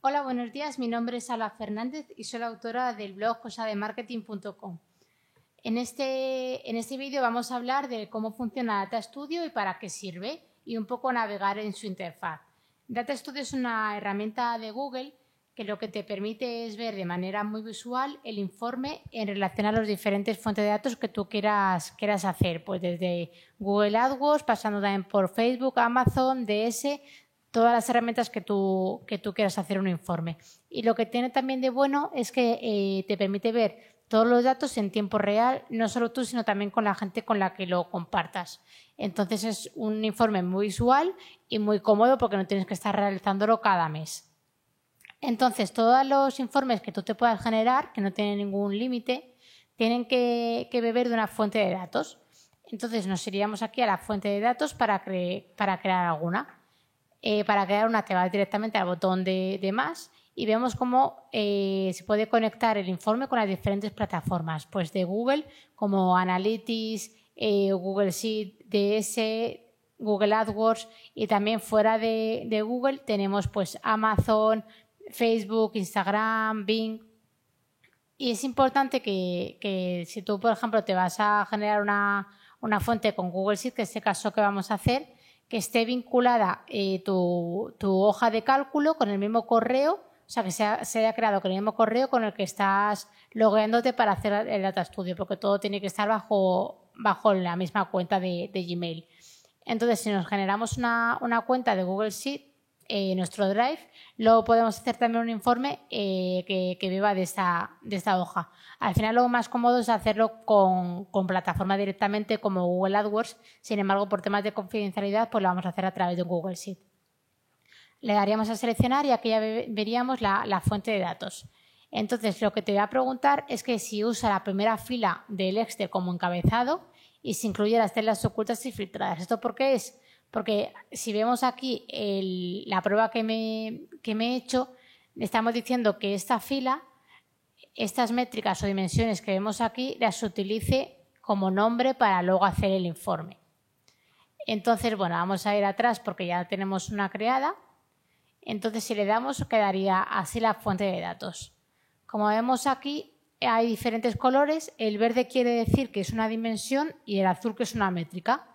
Hola, buenos días. Mi nombre es Ala Fernández y soy la autora del blog cosademarketing.com. En este vídeo vamos a hablar de cómo funciona Data Studio y para qué sirve y un poco navegar en su interfaz. Data Studio es una herramienta de Google que lo que te permite es ver de manera muy visual el informe en relación a las diferentes fuentes de datos que tú quieras hacer, pues desde Google AdWords, pasando también por Facebook, Amazon, DS, todas las herramientas que tú quieras hacer un informe. Y lo que tiene también de bueno es que te permite ver todos los datos en tiempo real, no solo tú, sino también con la gente con la que lo compartas. Entonces es un informe muy visual y muy cómodo porque no tienes que estar realizándolo cada mes. Entonces, todos los informes que tú te puedas generar, que no tienen ningún límite, tienen que beber de una fuente de datos. Entonces, nos iríamos aquí a la fuente de datos para crear alguna. Para crear una te vas directamente al botón de más y vemos cómo se puede conectar el informe con las diferentes plataformas, pues de Google como Analytics, Google Sheet, DS, Google AdWords y también fuera de Google tenemos pues Amazon, Facebook, Instagram, Bing. Y es importante que si tú, por ejemplo, te vas a generar una fuente con Google Sheet, que es este caso que vamos a hacer, que esté vinculada tu hoja de cálculo con el mismo correo, o sea, que se haya creado con el mismo correo con el que estás logueándote para hacer el Data Studio, porque todo tiene que estar bajo la misma cuenta de Gmail. Entonces, si nos generamos una cuenta de Google Sheet, nuestro Drive, luego podemos hacer también un informe que beba de esta hoja. Al final lo más cómodo es hacerlo con plataforma directamente como Google AdWords, sin embargo por temas de confidencialidad pues lo vamos a hacer a través de Google Sheet. Le daríamos a seleccionar y aquí ya veríamos la fuente de datos. Entonces lo que te voy a preguntar es que si usa la primera fila del Excel como encabezado y si incluye las celdas ocultas y filtradas. ¿Esto por qué es? Porque si vemos aquí la prueba que me he hecho, estamos diciendo que esta fila, estas métricas o dimensiones que vemos aquí, las utilice como nombre para luego hacer el informe. Entonces, bueno, vamos a ir atrás porque ya tenemos una creada. Entonces, si le damos, quedaría así la fuente de datos. Como vemos aquí, hay diferentes colores. El verde quiere decir que es una dimensión y el azul que es una métrica.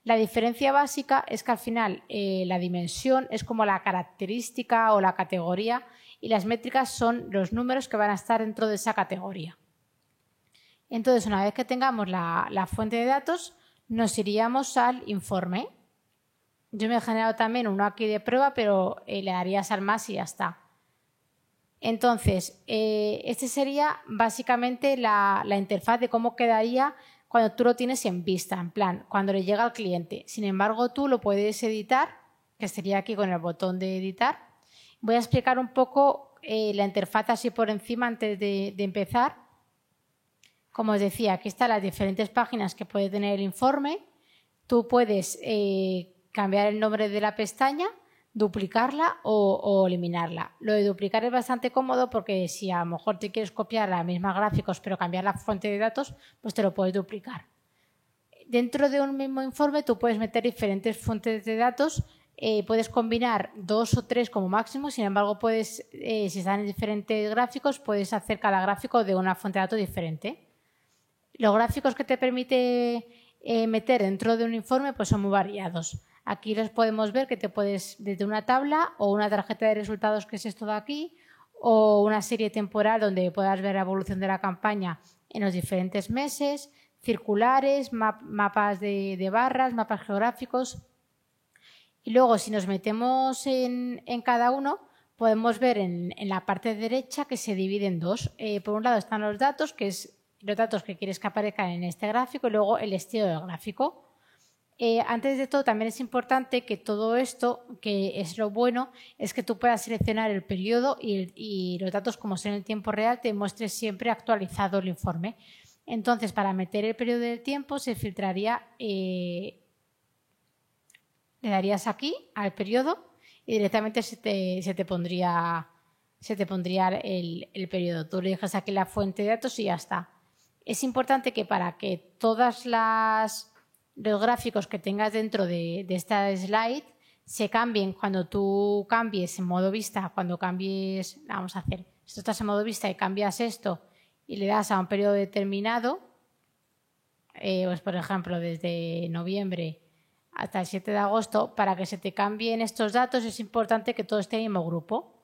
La diferencia básica es que al final la dimensión es como la característica o la categoría y las métricas son los números que van a estar dentro de esa categoría. Entonces, una vez que tengamos la fuente de datos, nos iríamos al informe. Yo me he generado también uno aquí de prueba, pero le darías al más y ya está. Entonces, este sería básicamente la interfaz de cómo quedaría cuando tú lo tienes en vista, en plan, cuando le llega al cliente. Sin embargo, tú lo puedes editar, que sería aquí con el botón de editar. Voy a explicar un poco la interfaz así por encima antes de empezar. Como os decía, aquí están las diferentes páginas que puede tener el informe. Tú puedes cambiar el nombre de la pestaña, duplicarla o eliminarla. Lo de duplicar es bastante cómodo porque si a lo mejor te quieres copiar la misma gráficos pero cambiar la fuente de datos, pues te lo puedes duplicar. Dentro de un mismo informe tú puedes meter diferentes fuentes de datos, puedes combinar 2 o 3 como máximo, sin embargo si están en diferentes gráficos puedes hacer cada gráfico de una fuente de datos diferente. Los gráficos que te permite meter dentro de un informe pues son muy variados. Aquí los podemos ver que te puedes desde una tabla o una tarjeta de resultados, que es esto de aquí, o una serie temporal donde puedas ver la evolución de la campaña en los diferentes meses, circulares, mapas de barras, mapas geográficos. Y luego si nos metemos en cada uno, podemos ver en la parte derecha que se divide en dos. Por un lado están los datos, que es los datos que quieres que aparezcan en este gráfico y luego el estilo del gráfico. Antes de todo, también es importante que todo esto, que es lo bueno, es que tú puedas seleccionar el periodo y los datos, como son en el tiempo real, te muestre siempre actualizado el informe. Entonces, para meter el periodo del tiempo, se filtraría, le darías aquí al periodo y directamente se te pondría el periodo. Tú le dejas aquí la fuente de datos y ya está. Es importante que para que todas los gráficos que tengas dentro de esta slide se cambien cuando tú cambies en modo vista, cuando cambies, vamos a hacer, si tú estás en modo vista y cambias esto y le das a un periodo determinado, pues por ejemplo desde noviembre hasta el 7 de agosto, para que se te cambien estos datos es importante que todo esté en el mismo grupo.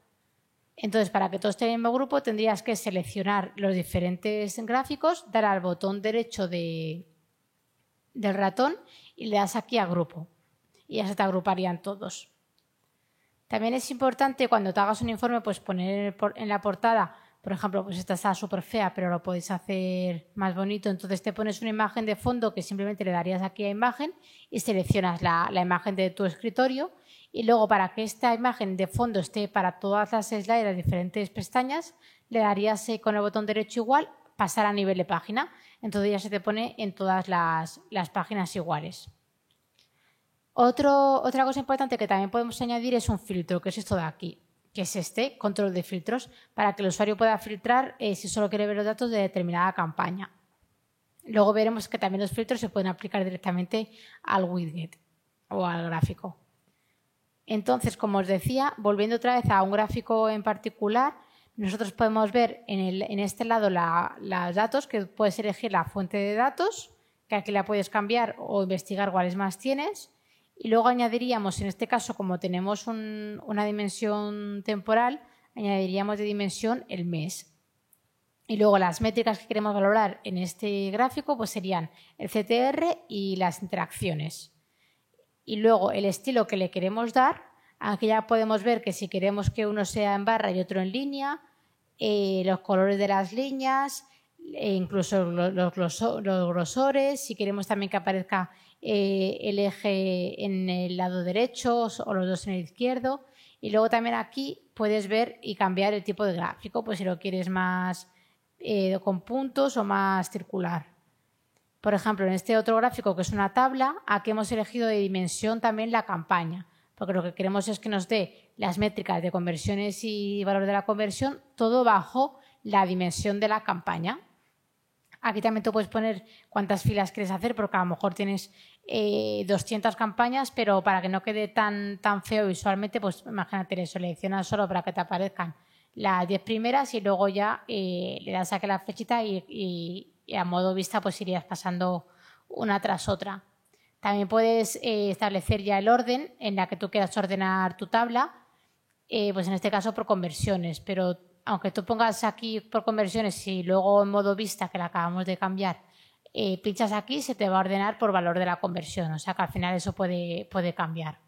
Entonces, para que todo esté en el mismo grupo tendrías que seleccionar los diferentes gráficos, dar al botón derecho del ratón y le das aquí a grupo y ya se te agruparían todos. También es importante cuando te hagas un informe pues poner en la portada, por ejemplo, pues esta está súper fea pero lo podéis hacer más bonito, entonces te pones una imagen de fondo que simplemente le darías aquí a imagen y seleccionas la imagen de tu escritorio y luego para que esta imagen de fondo esté para todas las slides, las diferentes pestañas, le darías con el botón derecho igual, pasar a nivel de página, entonces ya se te pone en todas las páginas iguales. Otra cosa importante que también podemos añadir es un filtro, que es esto de aquí, que es este, control de filtros, para que el usuario pueda filtrar si solo quiere ver los datos de determinada campaña. Luego veremos que también los filtros se pueden aplicar directamente al widget o al gráfico. Entonces, como os decía, volviendo otra vez a un gráfico en particular, nosotros podemos ver en este lado los datos, que puedes elegir la fuente de datos, que aquí la puedes cambiar o investigar cuáles más tienes. Y luego añadiríamos, en este caso, como tenemos una dimensión temporal, añadiríamos de dimensión el mes. Y luego las métricas que queremos valorar en este gráfico pues serían el CTR y las interacciones. Y luego el estilo que le queremos dar, aquí ya podemos ver que si queremos que uno sea en barra y otro en línea, los colores de las líneas, incluso los grosores, si queremos también que aparezca el eje en el lado derecho o los dos en el izquierdo. Y luego también aquí puedes ver y cambiar el tipo de gráfico, pues si lo quieres más con puntos o más circular. Por ejemplo, en este otro gráfico que es una tabla, aquí hemos elegido de dimensión también la campaña, porque lo que queremos es que nos dé las métricas de conversiones y valor de la conversión, todo bajo la dimensión de la campaña. Aquí también tú puedes poner cuántas filas quieres hacer, porque a lo mejor tienes 200 campañas, pero para que no quede tan feo visualmente, pues imagínate, le seleccionas solo para que te aparezcan las 10 primeras y luego ya le das aquí la flechita y a modo vista pues irías pasando una tras otra. También puedes establecer ya el orden en la que tú quieras ordenar tu tabla, pues en este caso por conversiones, pero aunque tú pongas aquí por conversiones y luego en modo vista, que la acabamos de cambiar, pinchas aquí, se te va a ordenar por valor de la conversión, o sea que al final eso puede cambiar.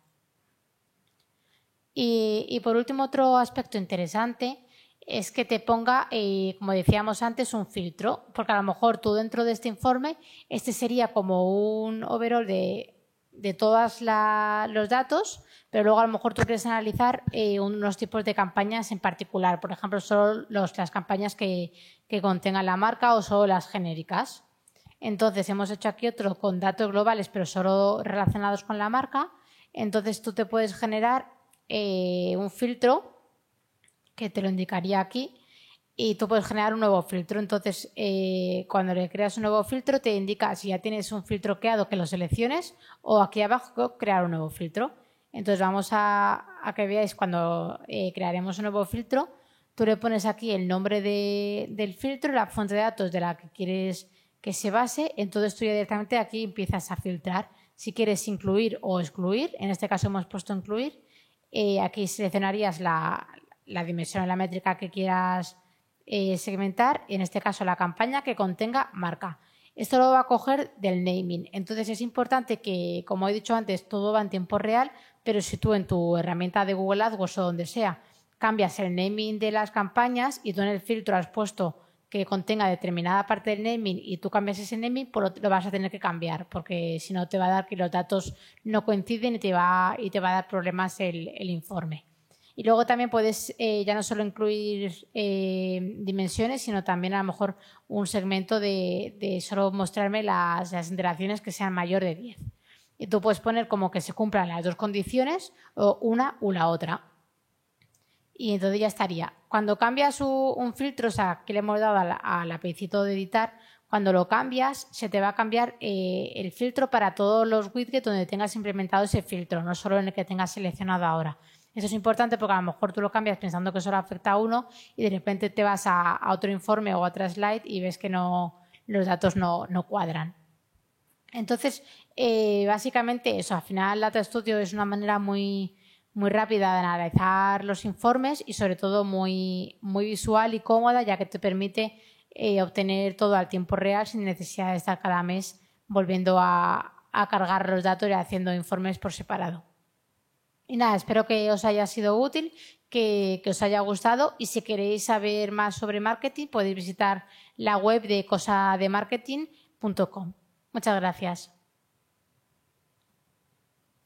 Y por último, otro aspecto interesante es que te ponga, como decíamos antes, un filtro, porque a lo mejor tú dentro de este informe, este sería como un overall de todos los datos, pero luego a lo mejor tú quieres analizar unos tipos de campañas en particular, por ejemplo, solo las campañas que contengan la marca o solo las genéricas. Entonces, hemos hecho aquí otro con datos globales, pero solo relacionados con la marca. Entonces, tú te puedes generar un filtro que te lo indicaría aquí y tú puedes generar un nuevo filtro. Entonces, cuando le creas un nuevo filtro, te indica si ya tienes un filtro creado que lo selecciones o aquí abajo crear un nuevo filtro. Entonces, vamos a que veáis cuando crearemos un nuevo filtro, tú le pones aquí el nombre del filtro, la fuente de datos de la que quieres que se base, entonces tú ya directamente aquí empiezas a filtrar si quieres incluir o excluir. En este caso hemos puesto incluir. Aquí seleccionarías la dimensión o la métrica que quieras segmentar, en este caso la campaña que contenga marca. Esto lo va a coger del naming, entonces es importante que, como he dicho antes, todo va en tiempo real, pero si tú en tu herramienta de Google AdWords o donde sea cambias el naming de las campañas y tú en el filtro has puesto que contenga determinada parte del naming y tú cambias ese naming, pues lo vas a tener que cambiar, porque si no te va a dar que los datos no coinciden y te va a dar problemas el informe. Y luego también puedes ya no solo incluir dimensiones, sino también a lo mejor un segmento de solo mostrarme las interacciones que sean mayor de 10. Y tú puedes poner como que se cumplan las dos condiciones o una u la otra. Y entonces ya estaría. Cuando cambias un filtro, o sea, que le hemos dado al apellicito de editar, Cuando lo cambias, se te va a cambiar el filtro para todos los widgets donde tengas implementado ese filtro, no solo en el que tengas seleccionado ahora. Eso es importante porque a lo mejor tú lo cambias pensando que solo afecta a uno y de repente te vas a otro informe o a otra slide y ves que los datos no cuadran. Entonces, básicamente eso. Al final, Data Studio es una manera muy rápida de analizar los informes y sobre todo muy visual y cómoda, ya que te permite obtener todo al tiempo real sin necesidad de estar cada mes volviendo a cargar los datos y haciendo informes por separado. Y nada, espero que os haya sido útil, que os haya gustado, y si queréis saber más sobre marketing podéis visitar la web de cosademarketing.com. Muchas gracias.